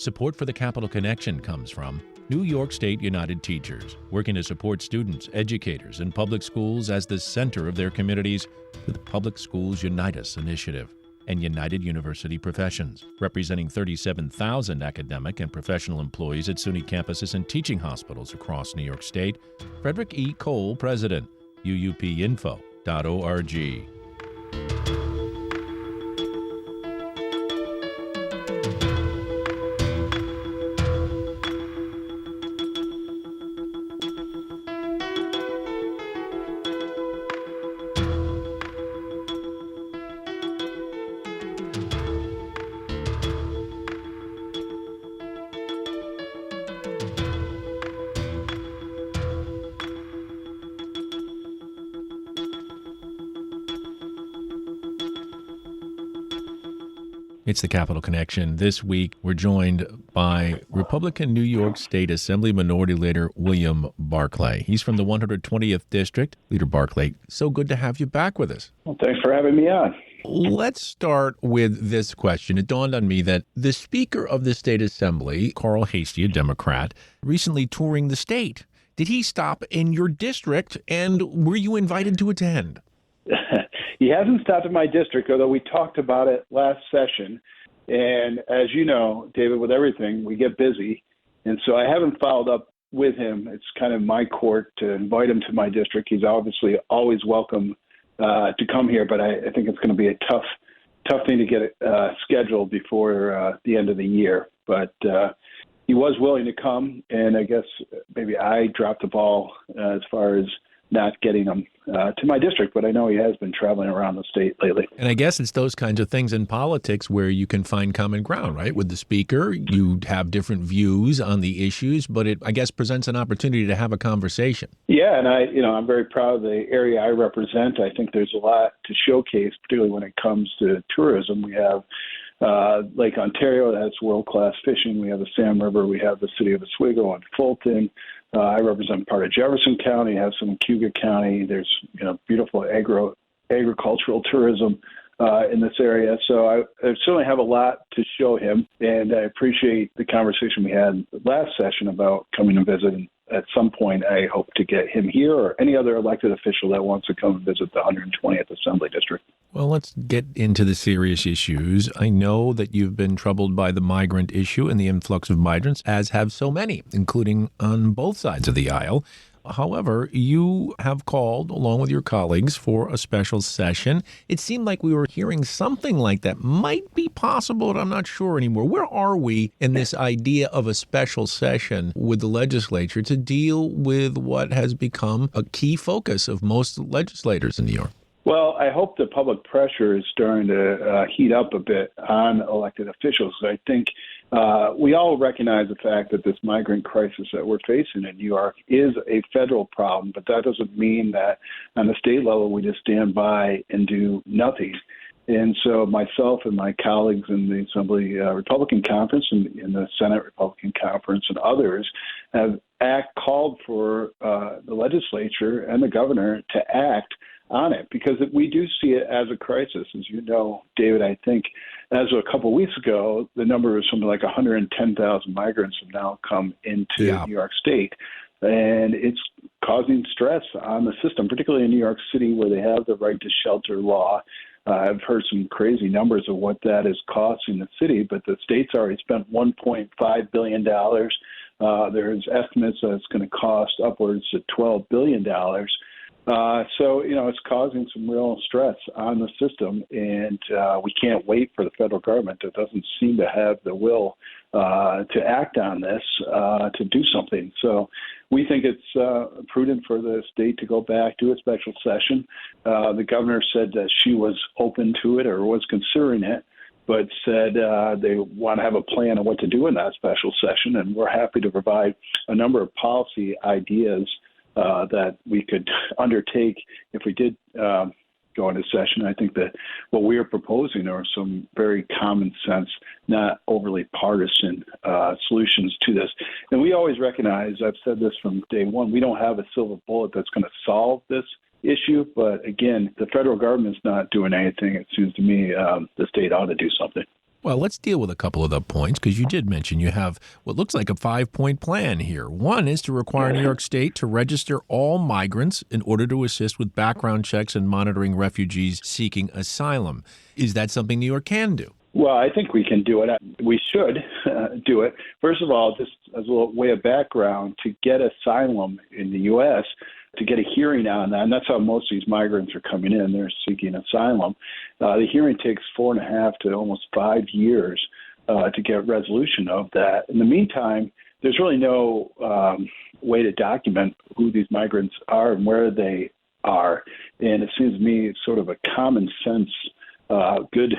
Support for the Capital Connection comes from New York State United Teachers, working to support students, educators, and public schools as the center of their communities with the Public Schools Unite Us initiative, and United University Professions, representing 37,000 academic and professional employees at SUNY campuses and teaching hospitals across New York State. Frederick E. Cole, President, uupinfo.org. It's the Capital Connection. This week, we're joined by Republican New York State Assembly Minority Leader William Barclay. He's from the 120th District. Leader Barclay, so good to have you back with us. Well, thanks for having me on. Let's start with this question. It dawned on me that the Speaker of the State Assembly, Carl Heastie, a Democrat, recently touring the state. Did he stop in your district, and were you invited to attend? He hasn't stopped in my district, although we talked about it last session. And as you know, David, with everything, we get busy. And so I haven't followed up with him. It's kind of my court to invite him to my district. He's obviously always welcome to come here, but I think it's going to be a tough thing to get scheduled before the end of the year. But he was willing to come, and I guess maybe I dropped the ball as far as not getting him to my district, but I know he has been traveling around the state lately. And I guess it's those kinds of things in politics where you can find common ground, right? With the speaker, you have different views on the issues, but it, I guess, presents an opportunity to have a conversation. Yeah, and I'm very proud of the area I represent. I think there's a lot to showcase, particularly when it comes to tourism. We have Lake Ontario, that's world-class fishing. We have the Sam River. We have the city of Oswego and Fulton. I represent part of Jefferson County, have some in Cayuga County. There's beautiful agricultural tourism in this area. So I certainly have a lot to show him, and I appreciate the conversation we had last session about coming and visit. And at some point, I hope to get him here or any other elected official that wants to come and visit the 120th Assembly District. Well, let's get into the serious issues. I know that you've been troubled by the migrant issue and the influx of migrants, as have so many, including on both sides of the aisle. However, you have called, along with your colleagues, for a special session. It seemed like we were hearing something like that might be possible, but I'm not sure anymore. Where are we in this idea of a special session with the legislature to deal with what has become a key focus of most legislators in New York? Well, I hope the public pressure is starting to heat up a bit on elected officials. I think we all recognize the fact that this migrant crisis that we're facing in New York is a federal problem, but that doesn't mean that on the state level we just stand by and do nothing. And so myself and my colleagues in the Assembly Republican Conference and in the Senate Republican Conference and others have called for the legislature and the governor to act on it, because we do see it as a crisis. As you know, David, I think as of a couple of weeks ago, the number was something like 110,000 migrants have now come into New York State. And it's causing stress on the system, particularly in New York City, where they have the right to shelter law. I've heard some crazy numbers of what that is costing the city, but the state's already spent $1.5 billion. There's estimates that it's going to cost upwards of $12 billion. So, it's causing some real stress on the system, and we can't wait for the federal government that doesn't seem to have the will to act on this, to do something. So we think it's prudent for the state to go back to a special session. The governor said that she was open to it or was considering it, but said they want to have a plan on what to do in that special session, and we're happy to provide a number of policy ideas that we could undertake if we did go into session. I think that what we are proposing are some very common sense, not overly partisan solutions to this. And we always recognize, I've said this from day one, we don't have a silver bullet that's going to solve this issue. But again, the federal government's not doing anything. It seems to me the state ought to do something. Well, let's deal with a couple of the points because you did mention you have what looks like a 5-point plan here. One is to require New York State to register all migrants in order to assist with background checks and monitoring refugees seeking asylum. Is that something New York can do? Well, I think we can do it. We should do it. First of all, just as a little way of background, to get asylum in the U.S., to get a hearing on that, and that's how most of these migrants are coming in. They're seeking asylum. The hearing takes 4.5 to almost 5 years to get resolution of that. In the meantime, there's really no way to document who these migrants are and where they are. And it seems to me it's sort of a common sense, good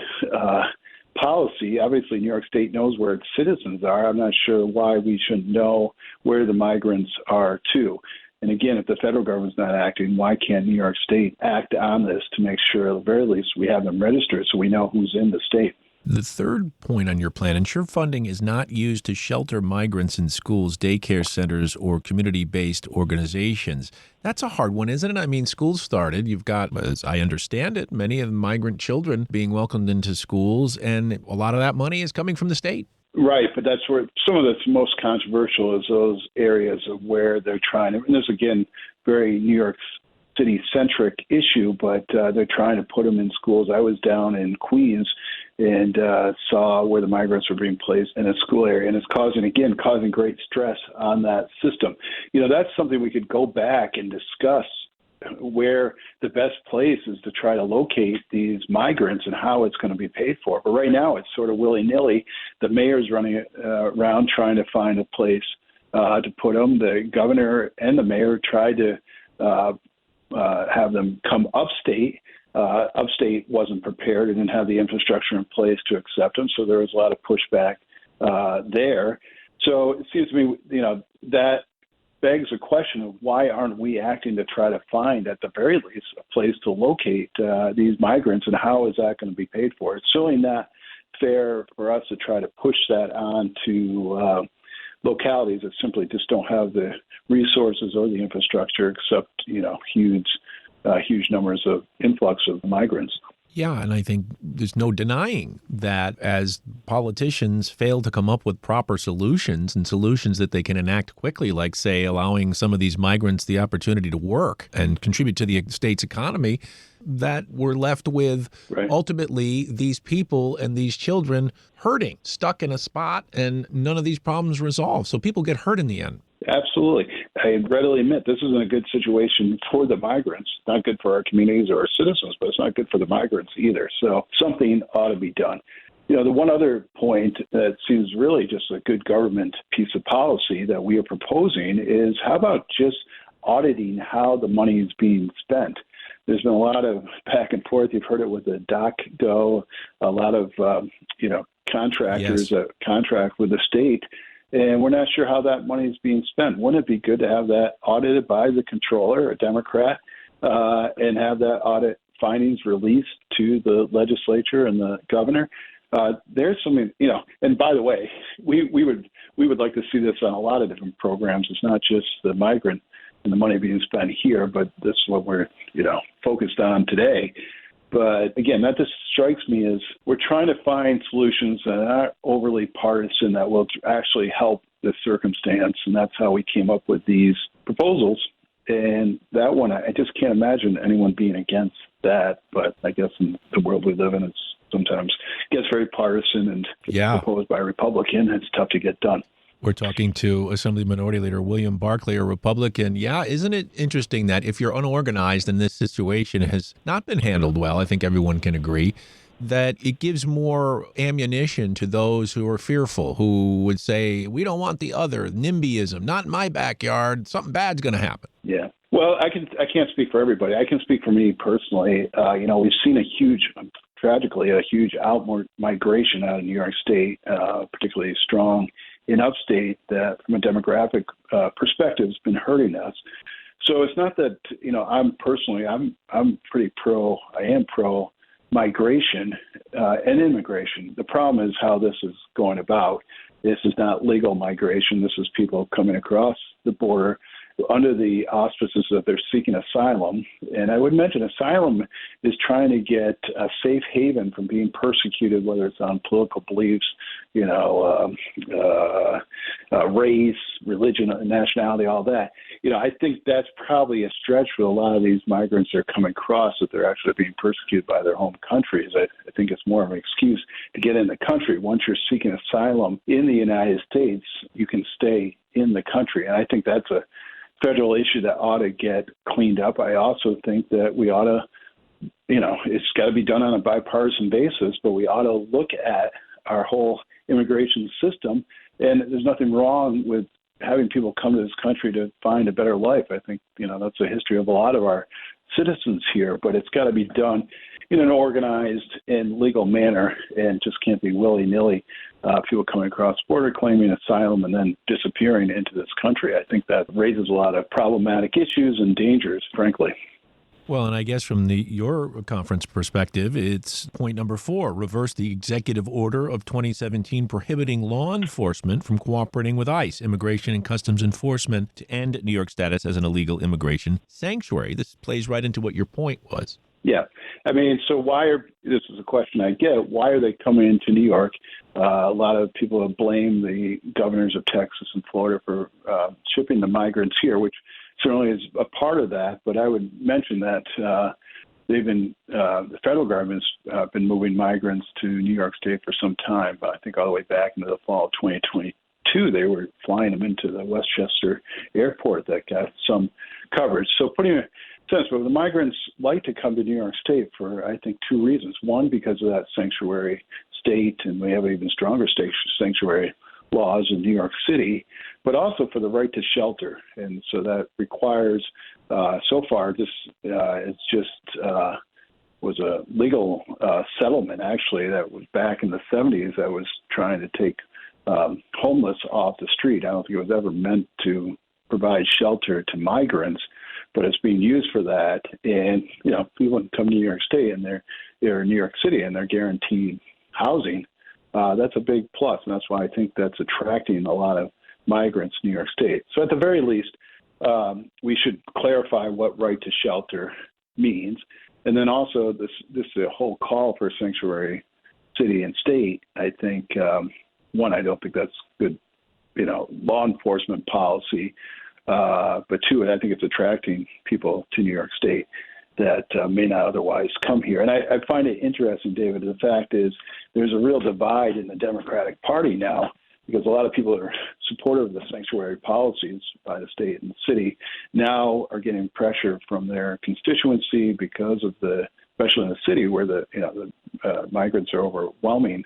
policy. Obviously, New York State knows where its citizens are. I'm not sure why we shouldn't know where the migrants are, too. And again, if the federal government's not acting, why can't New York State act on this to make sure, at the very least, we have them registered so we know who's in the state? The third point on your plan, ensure funding is not used to shelter migrants in schools, daycare centers, or community-based organizations. That's a hard one, isn't it? I mean, schools started. You've got, as I understand it, many of the migrant children being welcomed into schools, and a lot of that money is coming from the state. Right, but that's where some of that's most controversial is those areas of where they're trying to, and this, again, very New York City-centric issue, but they're trying to put them in schools. I was down in Queens and saw where the migrants were being placed in a school area, and it's causing great stress on that system. You know, that's something we could go back and discuss, where the best place is to try to locate these migrants and how it's going to be paid for. But right now it's sort of willy-nilly. The mayor's running around trying to find a place to put them. The governor and the mayor tried to have them come upstate. Upstate wasn't prepared and didn't have the infrastructure in place to accept them, so there was a lot of pushback there. So it seems to me, that begs a question of why aren't we acting to try to find, at the very least, a place to locate these migrants, and how is that going to be paid for? It's certainly not fair for us to try to push that on to localities that simply just don't have the resources or the infrastructure, except huge numbers of influx of migrants. Yeah, and I think there's no denying that as politicians fail to come up with proper solutions and solutions that they can enact quickly, like, say, allowing some of these migrants the opportunity to work and contribute to the state's economy, that we're left with ultimately these people and these children hurting, stuck in a spot, and none of these problems resolved. So people get hurt in the end. Absolutely. I readily admit this isn't a good situation for the migrants. Not good for our communities or our citizens, but it's not good for the migrants either. So something ought to be done. The one other point that seems really just a good government piece of policy that we are proposing is, how about just auditing how the money is being spent? There's been a lot of back and forth. You've heard it with the DocGo, a lot of, contractors that contract with the state. And we're not sure how that money is being spent. Wouldn't it be good to have that audited by the controller, a Democrat, and have that audit findings released to the legislature and the governor? There's something, and by the way, we would like to see this on a lot of different programs. It's not just the migrant and the money being spent here, but this is what we're, focused on today. But again, that just strikes me as we're trying to find solutions that aren't overly partisan, that will actually help the circumstance. And that's how we came up with these proposals. And that one, I just can't imagine anyone being against that. But I guess in the world we live in, it's sometimes gets very partisan, and proposed by a Republican, it's tough to get done. We're talking to Assembly Minority Leader William Barclay, a Republican. Yeah, isn't it interesting that if you're unorganized and this situation has not been handled well, I think everyone can agree, that it gives more ammunition to those who are fearful, who would say, we don't want the other, NIMBYism, not in my backyard, something bad's going to happen. Yeah. Well, I can't speak for everybody. I can speak for me personally. We've seen tragically, a huge migration out of New York State, particularly strong in upstate, that from a demographic perspective has been hurting us. So it's not that, I'm pretty pro migration and immigration. The problem is how this is going about. This is not legal migration. This is people coming across the border under the auspices that they're seeking asylum. And I would mention asylum is trying to get a safe haven from being persecuted, whether it's on political beliefs, race, religion, nationality, all that. I think that's probably a stretch for a lot of these migrants that are coming across, that they're actually being persecuted by their home countries. I think it's more of an excuse to get in the country. Once you're seeking asylum in the United States, you can stay in the country. And I think that's a federal issue that ought to get cleaned up. I also think that we ought to, it's got to be done on a bipartisan basis, but we ought to look at our whole immigration system. And there's nothing wrong with having people come to this country to find a better life. I think, that's a history of a lot of our citizens here, but it's got to be done in an organized and legal manner, and just can't be willy-nilly people coming across the border claiming asylum and then disappearing into this country. I think that raises a lot of problematic issues and dangers, frankly. Well, and I guess from your conference perspective, it's point number 4, reverse the executive order of 2017 prohibiting law enforcement from cooperating with ICE, Immigration and Customs Enforcement, to end New York's status as an illegal immigration sanctuary. This plays right into what your point was. Yeah. So this is a question I get, why are they coming into New York? A lot of people have blamed the governors of Texas and Florida for shipping the migrants here, which certainly is a part of that. But I would mention that the federal government's been moving migrants to New York State for some time, I think all the way back into the fall of 2022. They were flying them into the Westchester airport. That got some coverage. So putting it sense, but the migrants like to come to New York State for, I think, 2 reasons. One, because of that sanctuary state, and we have even stronger sanctuary laws in New York City, but also for the right to shelter. And so that requires, so far, this was a legal settlement, actually, that was back in the 70s that was trying to take homeless off the street. I don't think it was ever meant to provide shelter to migrants, but it's being used for that. And, people can come to New York State and they're in New York City and they're guaranteed housing. That's a big plus. And that's why I think that's attracting a lot of migrants to New York State. So at the very least, we should clarify what right to shelter means. And then also this is a whole call for sanctuary city and state. I think, one, I don't think that's good, law enforcement policy. But 2, I think it's attracting people to New York State that may not otherwise come here. And I find it interesting, David, the fact is there's a real divide in the Democratic Party now, because a lot of people that are supportive of the sanctuary policies by the state and the city now are getting pressure from their constituency because of especially in the city where the migrants are overwhelming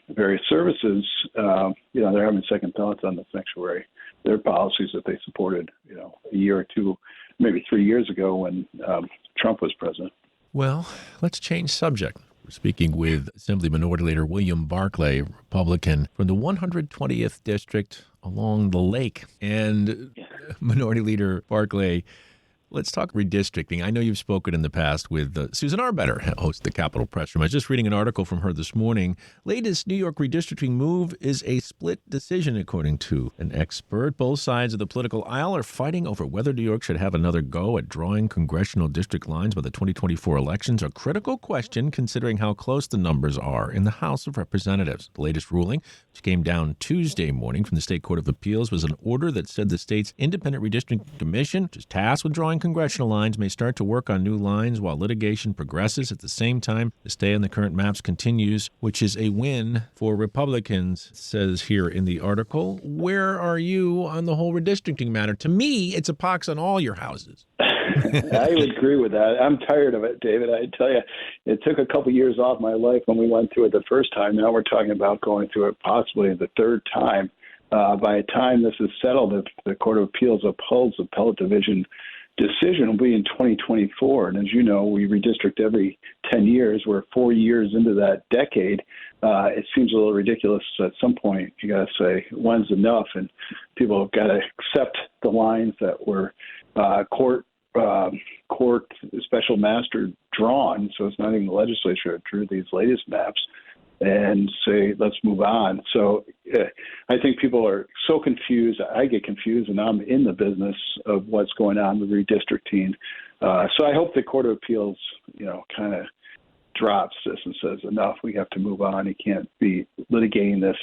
various services. They're having second thoughts on the sanctuary, their policies that they supported, a year or 2, maybe 3 years ago when Trump was president. Well, let's change subject. We're speaking with Assembly Minority Leader William Barclay, Republican from the 120th District along the lake. And Minority Leader Barclay, let's talk redistricting. I know you've spoken in the past with Susan Arbetter, host of the Capitol Press Room. I was just reading an article from her this morning. Latest New York redistricting move is a split decision, according to an expert. Both sides of the political aisle are fighting over whether New York should have another go at drawing congressional district lines by the 2024 elections, a critical question considering how close the numbers are in the House of Representatives. The latest ruling, which came down Tuesday morning from the State Court of Appeals, was an order that said the state's Independent Redistricting Commission, which is tasked with drawing congressional lines, may start to work on new lines while litigation progresses. At the same time, the stay on the current maps continues, which is a win for Republicans, says here in the article. Where are you on the whole redistricting matter? To me, it's a pox on all your houses. I would agree with that. I'm tired of it, David. I tell you, it took a couple years off my life when we went through it the first time. Now we're talking about going through it possibly the third time. By the time this is settled, if the Court of Appeals upholds the appellate division decision, will be in 2024. And as you know, we redistrict every 10 years. We're 4 years into that decade. It seems a little ridiculous at some point. You got to say, when's enough? And people have got to accept the lines that were court special master drawn. So it's not even the legislature that drew these latest maps. and say, let's move on. So I think people are so confused. I get confused, and I'm in the business of what's going on with redistricting. So I hope the Court of Appeals, kind of drops this and says, enough, we have to move on. You can't be litigating this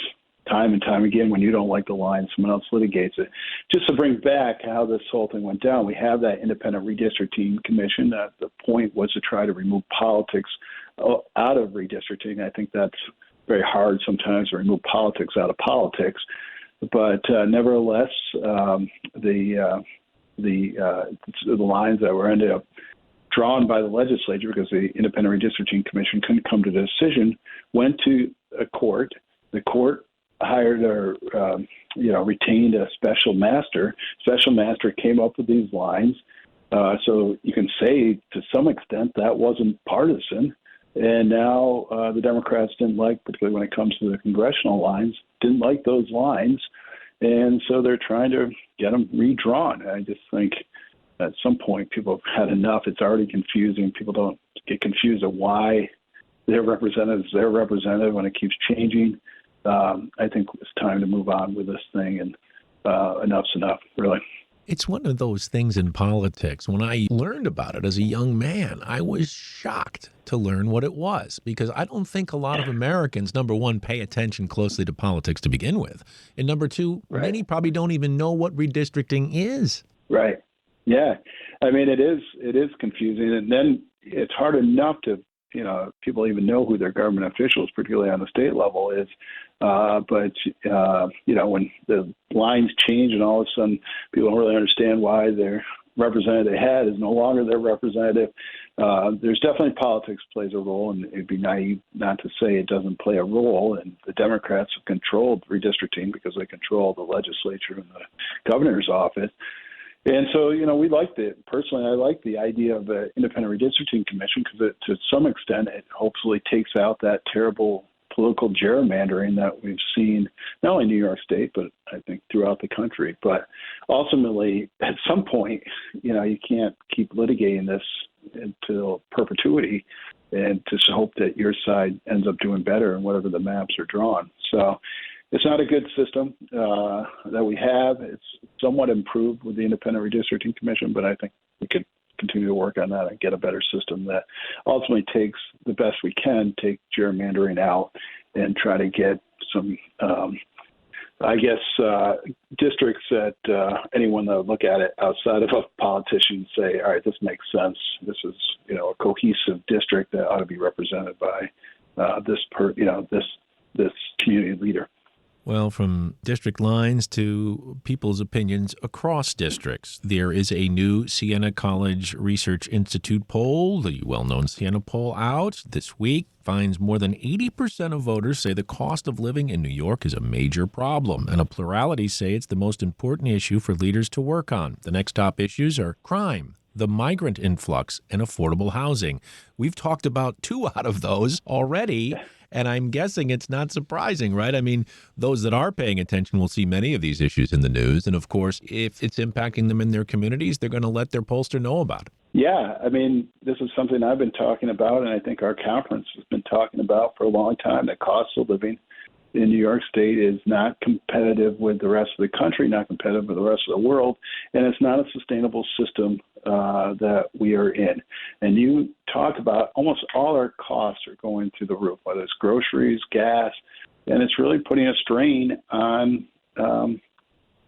time and time again. When you don't like the line, someone else litigates it. Just to bring back how this whole thing went down, we have that independent redistricting commission. The point was to try to remove politics out of redistricting. I think that's very hard sometimes to remove politics out of politics. But nevertheless, the lines that were ended up drawn by the legislature, because the Independent Redistricting Commission couldn't come to the decision, went to a court. The court hired or retained a special master. Special master came up with these lines. So you can say to some extent that wasn't partisan. And now the Democrats didn't like, particularly when it comes to the congressional lines, didn't like those lines. And so they're trying to get them redrawn. I just think at some point people have had enough. It's already confusing. People don't get confused at why their representative is their representative when it keeps changing. I think it's time to move on with this thing, and enough's enough, really. It's one of those things in politics. When I learned about it as a young man, I was shocked to learn what it was, because I don't think a lot of Americans, number one, pay attention closely to politics to begin with. And number two, many probably don't even know what redistricting is. Right. Yeah. I mean, it is confusing. And then it's hard enough to, people even know who their government officials, particularly on the state level, is. But when the lines change and all of a sudden people don't really understand why their representative they had is no longer their representative, there's definitely politics plays a role, and it'd be naive not to say it doesn't play a role. And the Democrats have controlled redistricting because they control the legislature and the governor's office. And so, we liked it. Personally, I like the idea of an independent redistricting commission because to some extent it hopefully takes out that terrible political gerrymandering that we've seen not only in New York State, but I think throughout the country. But ultimately, at some point, you can't keep litigating this until perpetuity and just hope that your side ends up doing better in whatever the maps are drawn. So it's not a good system that we have. It's somewhat improved with the Independent Redistricting Commission, but I think we could continue to work on that and get a better system that ultimately takes the best we can, take gerrymandering out, and try to get some, districts that anyone that would look at it outside of a politician say, all right, this makes sense. This is, a cohesive district that ought to be represented by this community leader. Well, from district lines to people's opinions across districts, there is a new Siena College Research Institute poll, the well-known Siena poll, out this week. Finds more than 80% of voters say the cost of living in New York is a major problem, and a plurality say it's the most important issue for leaders to work on. The next top issues are crime, the migrant influx, and affordable housing. We've talked about two out of those already. And I'm guessing it's not surprising, right? I mean, those that are paying attention will see many of these issues in the news. And of course, if it's impacting them in their communities, they're going to let their pollster know about it. Yeah, I mean, this is something I've been talking about, and I think our conference has been talking about for a long time. The cost of living in New York State is not competitive with the rest of the country, not competitive with the rest of the world, and it's not a sustainable system that we are in. And you talk about almost all our costs are going through the roof, whether it's groceries, gas, and it's really putting a strain on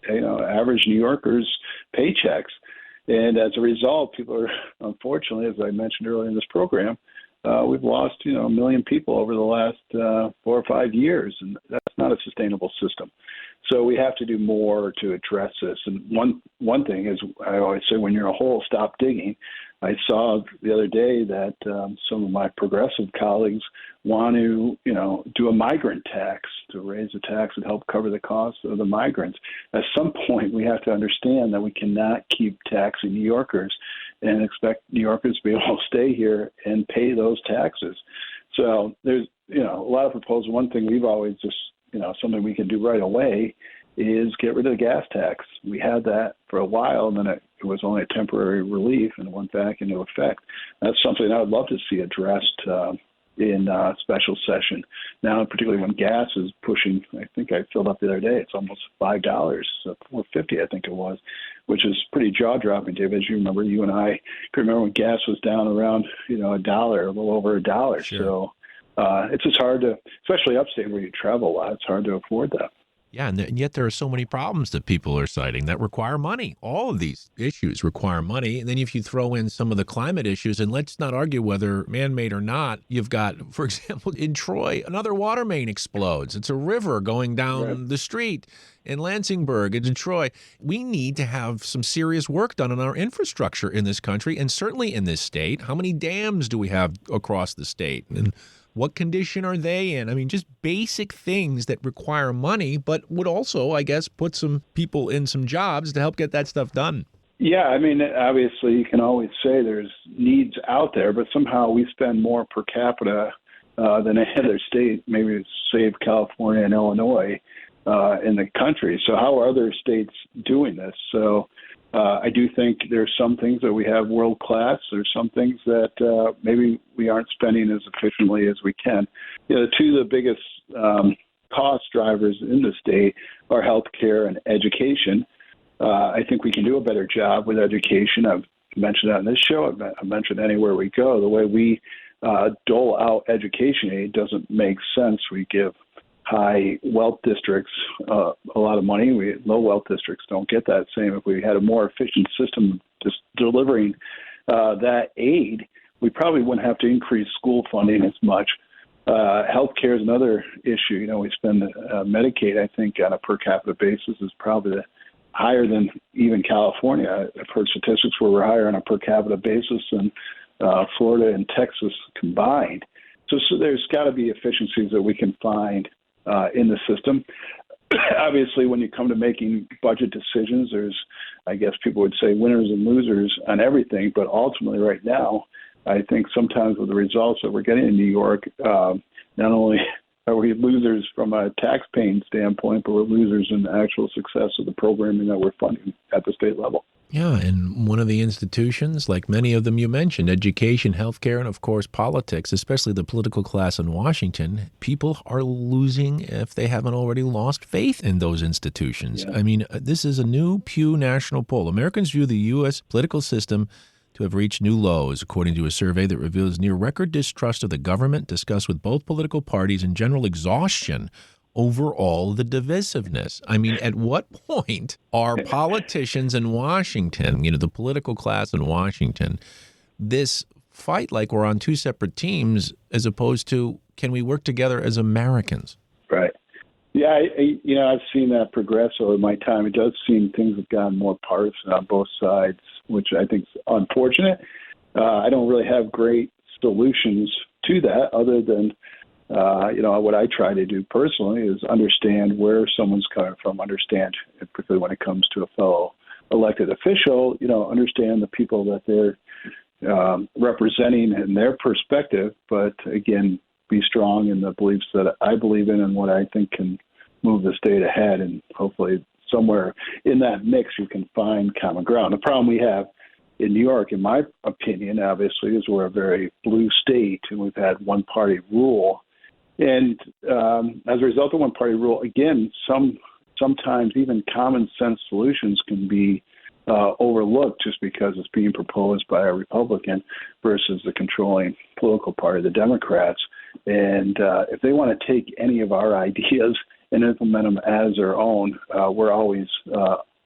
average New Yorkers' paychecks. And as a result, people are, unfortunately, as I mentioned earlier in this program, we've lost, 1 million people over the last 4 or 5 years, and that's not a sustainable system. So we have to do more to address this. And one thing is, I always say, when you're in a hole, stop digging. I saw the other day that some of my progressive colleagues want to, do a migrant tax, to raise the tax and help cover the cost of the migrants. At some point, we have to understand that we cannot keep taxing New Yorkers and expect New Yorkers to be able to stay here and pay those taxes. So there's, a lot of proposals. One thing we've always just, something we can do right away is get rid of the gas tax. We had that for a while, and then it was only a temporary relief and went back into effect. That's something I would love to see addressed in special session. Now, particularly when gas is pushing, I think I filled up the other day, it's almost $5, $4.50 I think it was, which is pretty jaw-dropping, Dave. As you remember, you and I can remember when gas was down around, $1, a little over $1. Sure. So it's just hard to, especially upstate where you travel a lot, it's hard to afford that. Yeah, and yet there are so many problems that people are citing that require money. All of these issues require money. And then if you throw in some of the climate issues, and let's not argue whether man-made or not, you've got, for example, in Troy, another water main explodes. It's a river going down the street in Lansingburg and in Troy. We need to have some serious work done on our infrastructure in this country and certainly in this state. How many dams do we have across the state? And what condition are they in? I mean, just basic things that require money, but would also, I guess, put some people in some jobs to help get that stuff done. Yeah, I mean, obviously, you can always say there's needs out there, but somehow we spend more per capita than any other state, maybe save California and Illinois in the country. So how are other states doing this? So I do think there's some things that we have world class. There's some things that maybe we aren't spending as efficiently as we can. The two of the biggest cost drivers in the state are healthcare and education. I think we can do a better job with education. I've mentioned that on this show. I've mentioned anywhere we go. The way we dole out education aid doesn't make sense. We give high wealth districts a lot of money. Low wealth districts don't get that same. If we had a more efficient system just delivering that aid, we probably wouldn't have to increase school funding as much. Healthcare is another issue. We spend Medicaid, I think, on a per capita basis is probably higher than even California. I've heard statistics where we're higher on a per capita basis than Florida and Texas combined. So there's got to be efficiencies that we can find in the system. Obviously, when you come to making budget decisions, there's, I guess people would say, winners and losers on everything. But ultimately, right now, I think sometimes with the results that we're getting in New York, not only are we losers from a tax-paying standpoint, but we're losers in the actual success of the programming that we're funding at the state level. Yeah, and one of the institutions, like many of them you mentioned, education, healthcare, and of course politics, especially the political class in Washington, people are losing, if they haven't already lost, faith in those institutions. Yeah. I mean, this is a new Pew National poll. Americans view the U.S. political system to have reached new lows, according to a survey that reveals near record distrust of the government, discussed with both political parties, and general exhaustion over all the divisiveness. I mean, at what point are politicians in Washington, the political class in Washington, this fight like we're on two separate teams as opposed to can we work together as Americans? Right. Yeah, I've seen that progress over my time. It does seem things have gotten more partisan on both sides, which I think is unfortunate. I don't really have great solutions to that other than what I try to do personally is understand where someone's coming from, understand, particularly when it comes to a fellow elected official, understand the people that they're representing and their perspective, but again, be strong in the beliefs that I believe in and what I think can move the state ahead. And hopefully somewhere in that mix, you can find common ground. The problem we have in New York, in my opinion, obviously, is we're a very blue state and we've had one-party rule. And as a result of one-party rule, again, sometimes even common sense solutions can be overlooked just because it's being proposed by a Republican versus the controlling political party, the Democrats. And if they want to take any of our ideas and implement them as their own, we're always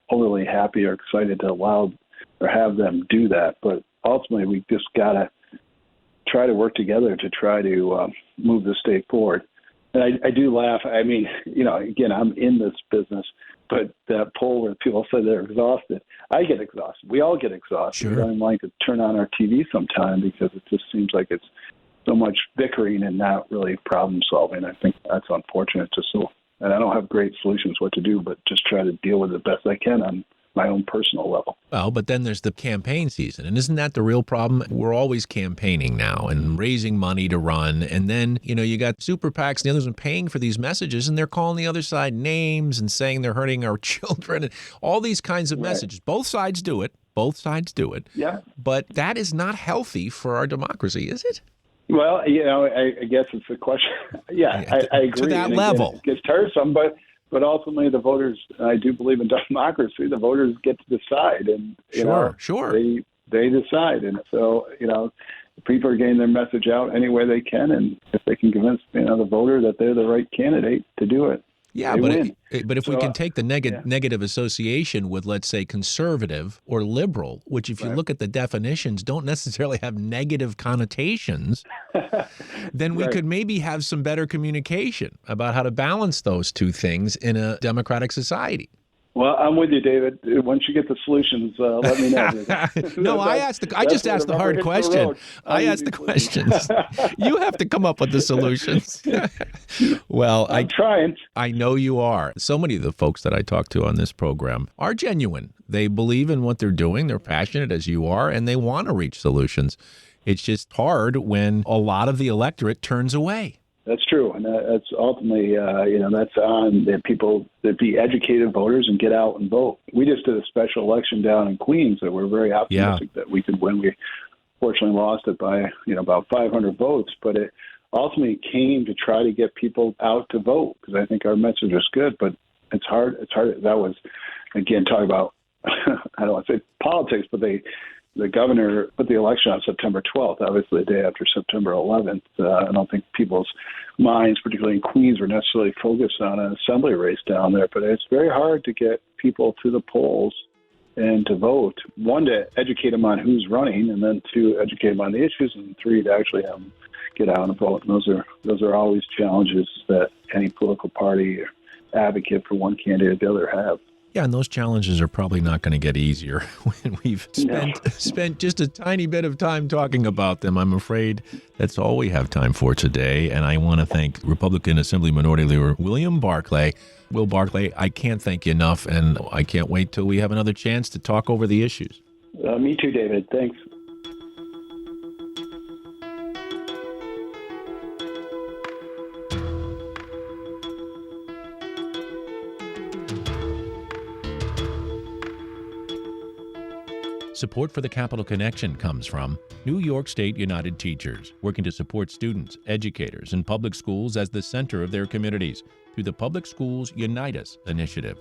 overly happy or excited to allow or have them do that. But ultimately, we just got to try to work together to try to move the state forward. And I do laugh. I mean, again, I'm in this business, but that poll where people say they're exhausted, I get exhausted. We all get exhausted. Sure. I don't like to turn on our TV sometime because it just seems like it's so much bickering and not really problem solving. I think that's unfortunate. And I don't have great solutions what to do, but just try to deal with it best I can on my own personal level. Well, but then there's the campaign season. And isn't that the real problem? We're always campaigning now and raising money to run. And then, you got super PACs and the others paying for these messages, and they're calling the other side names and saying they're hurting our children and all these kinds of messages. Both sides do it. Both sides do it. Yeah. But that is not healthy for our democracy, is it? Well, I guess it's a question. Yeah, I agree. To that and level. again, it gets tiresome, but ultimately the voters, I do believe in democracy, the voters get to decide. And, Sure. They decide. And so, people are getting their message out any way they can. And if they can convince, the voter that they're the right candidate to do it, Yeah, they win. but if we can take the yeah. negative association with, let's say, conservative or liberal, which if you look at the definitions don't necessarily have negative connotations, then we could maybe have some better communication about how to balance those two things in a democratic society. Well, I'm with you, David. Once you get the solutions, let me know. No, I just asked the hard question. I asked the questions. You have to come up with the solutions. Well, I'm trying. I know you are. So many of the folks that I talk to on this program are genuine. They believe in what they're doing. They're passionate as you are, and they want to reach solutions. It's just hard when a lot of the electorate turns away. That's true, and that's ultimately, that's on the people that be educated voters and get out and vote. We just did a special election down in Queens that we're very optimistic that we could win. We fortunately lost it by about 500 votes, but it ultimately came to try to get people out to vote because I think our message was good, but it's hard. It's hard. That was, again, talking about I don't want to say politics, but the governor put the election on September 12th, obviously the day after September 11th. I don't think people's minds, particularly in Queens, were necessarily focused on an assembly race down there. But it's very hard to get people to the polls and to vote. One, to educate them on who's running, and then two, educate them on the issues, and three, to actually have them get out and vote. And those are always challenges that any political party or advocate for one candidate or the other have. Yeah, and those challenges are probably not going to get easier when we've spent just a tiny bit of time talking about them. I'm afraid that's all we have time for today. And I want to thank Republican Assembly Minority Leader William Barclay. Will Barclay, I can't thank you enough, and I can't wait till we have another chance to talk over the issues. Me too, David. Thanks. Support for the Capital Connection comes from New York State United Teachers, working to support students, educators, and public schools as the center of their communities through the Public Schools Unite Us initiative.